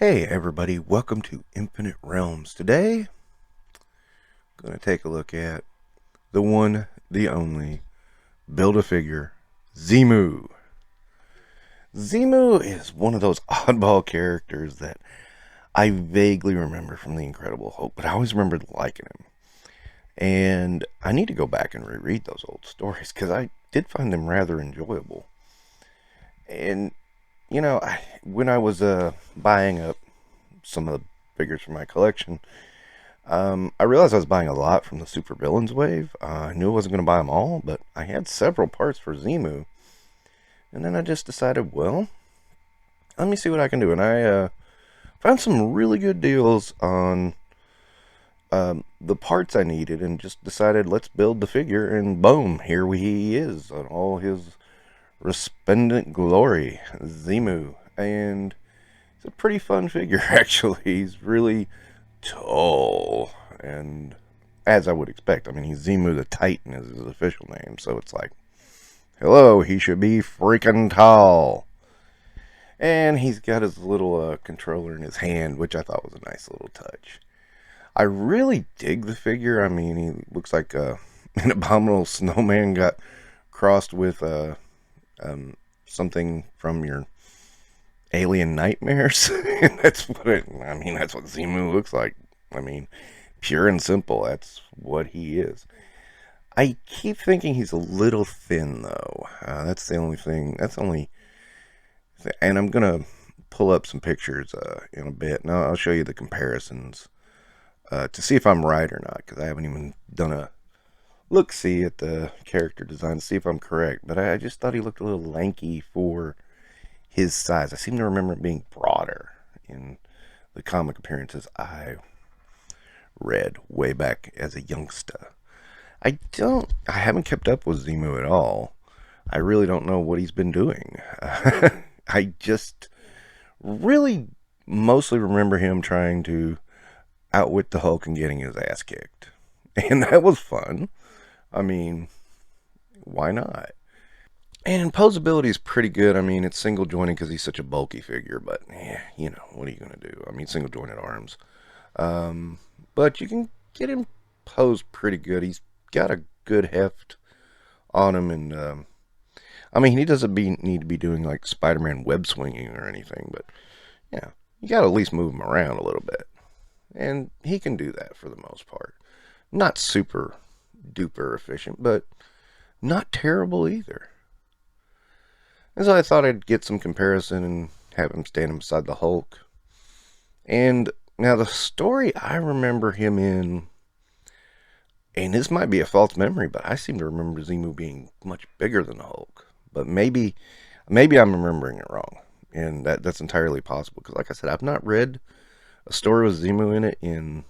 Hey everybody, welcome to Infinite Realms. Today, I'm going to take a look at the one, the only, Build-A-Figure, Xemnu. Xemnu is one of those oddball characters that I vaguely remember from The Incredible Hulk, but I always remembered liking him. And I need to go back and reread those old stories, because I did find them rather enjoyable. And, when I was buying up some of the figures for my collection, I realized I was buying a lot from the Super Villains wave. I knew I wasn't going to buy them all, but I had several parts for Xemnu. And then I just decided, well, let me see what I can do. And I found some really good deals on the parts I needed and just decided, let's build the figure. And boom, here he is on all his resplendent glory, Xemnu. And it's a pretty fun figure, actually. He's really tall, and as I would expect, I mean, he's Xemnu the Titan is his official name, so it's like, hello, he should be freaking tall. And he's got his little controller in his hand, which I thought was a nice little touch. I really dig the figure. I mean, he looks like an abominable snowman got crossed with something from your alien nightmares. That's what that's what Xemnu looks like. I mean, pure and simple, that's what he is. I keep thinking he's a little thin, though. That's the only thing. And I'm gonna pull up some pictures in a bit. Now I'll show you the comparisons to see if I'm right or not, because I haven't even done a look-see at the character design to see if I'm correct. But I just thought he looked a little lanky for his size. I seem to remember it being broader in the comic appearances I read way back as a youngster. I haven't kept up with Xemnu at all. I really don't know what he's been doing. I just really mostly remember him trying to outwit the Hulk and getting his ass kicked. And that was fun. I mean, why not? And posability is pretty good. I mean, it's single jointed because he's such a bulky figure, but what are you going to do? I mean, single jointed arms. But you can get him posed pretty good. He's got a good heft on him, and I mean, he doesn't need to be doing like Spider-Man web swinging or anything, but yeah, you got to at least move him around a little bit. And he can do that for the most part. Not super duper efficient, but not terrible either. And so I thought I'd get some comparison and have him stand beside the Hulk. And now the story I remember him in, and this might be a false memory, but I seem to remember Xemnu being much bigger than the Hulk. But maybe I'm remembering it wrong, and that's entirely possible. Because like I said, I've not read a story with Xemnu in it in,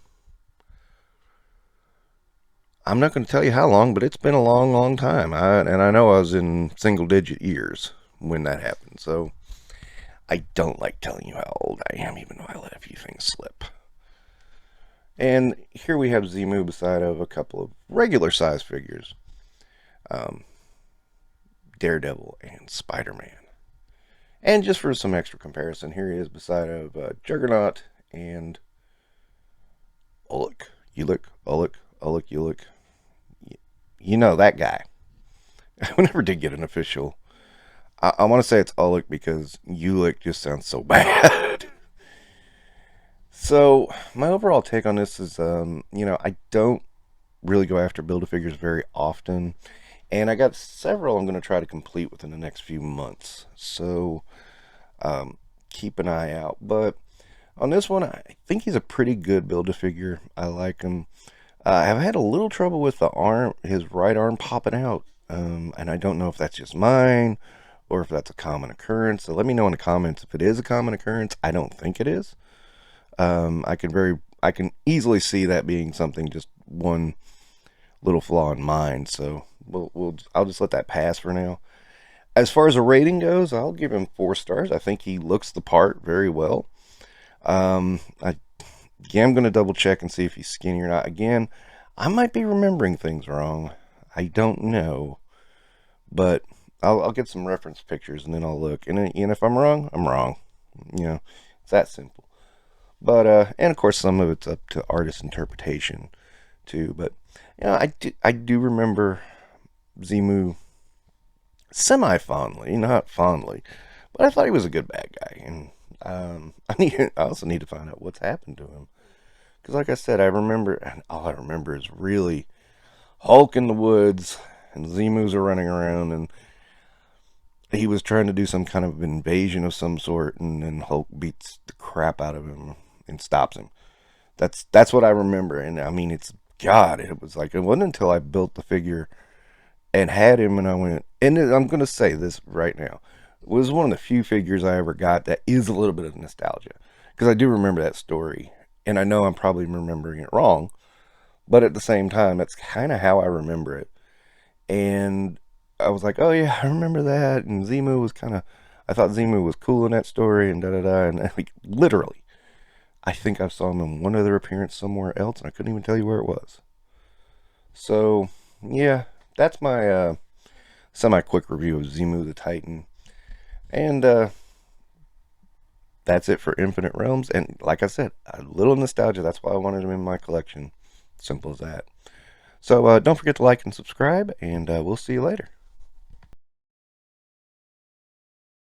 I'm not going to tell you how long, but it's been a long, long time. And I know I was in single-digit years when that happened. So I don't like telling you how old I am, even though I let a few things slip. And here we have Xemnu beside of a couple of regular size figures. Daredevil and Spider-Man. And just for some extra comparison, here he is beside of Juggernaut and Ulik. Ulik. You know that guy. I never did get an official. I want to say it's Ulik because Ulik just sounds so bad. So my overall take on this is, I don't really go after Build-A-Figures very often, and I got several I'm going to try to complete within the next few months. So keep an eye out. But on this one, I think he's a pretty good Build-A-Figure. I like him. I've had a little trouble with his right arm popping out, and I don't know if that's just mine or if that's a common occurrence. So let me know in the comments if it is a common occurrence. I don't think it is. I can easily see that being something, just one little flaw in mine. So I'll just let that pass for now. As far as a rating goes, I'll give him 4 stars. I think he looks the part very well. I'm going to double check and see if he's skinny or not. Again, I might be remembering things wrong. I don't know. But I'll get some reference pictures and then I'll look. And if I'm wrong, I'm wrong. It's that simple. But and of course some of it's up to artist interpretation too. But I do remember Xemnu semi fondly, not fondly, but I thought he was a good bad guy, and I also need to find out what's happened to him because, like I said, I remember, and all I remember is really Hulk in the woods, and Zemus are running around, and he was trying to do some kind of invasion of some sort, and then Hulk beats the crap out of him and stops him. That's what I remember, and I mean, it's God. It was like it wasn't until I built the figure and had him, and I went, and I'm going to say this right now. It was one of the few figures I ever got that is a little bit of nostalgia because I do remember that story, and I know I'm probably remembering it wrong, but at the same time, that's kind of how I remember it. And I was like, oh yeah, I remember that. And Xemu was kind of, I thought Xemu was cool in that story, and da da da. And like literally, I think I saw him in one other appearance somewhere else, and I couldn't even tell you where it was. So yeah, that's my semi quick review of Xemu the Titan, and that's it for Infinite Realms. And like I said, a little nostalgia. That's why I wanted him in my collection. Simple as that. So don't forget to like and subscribe, and we'll see you later.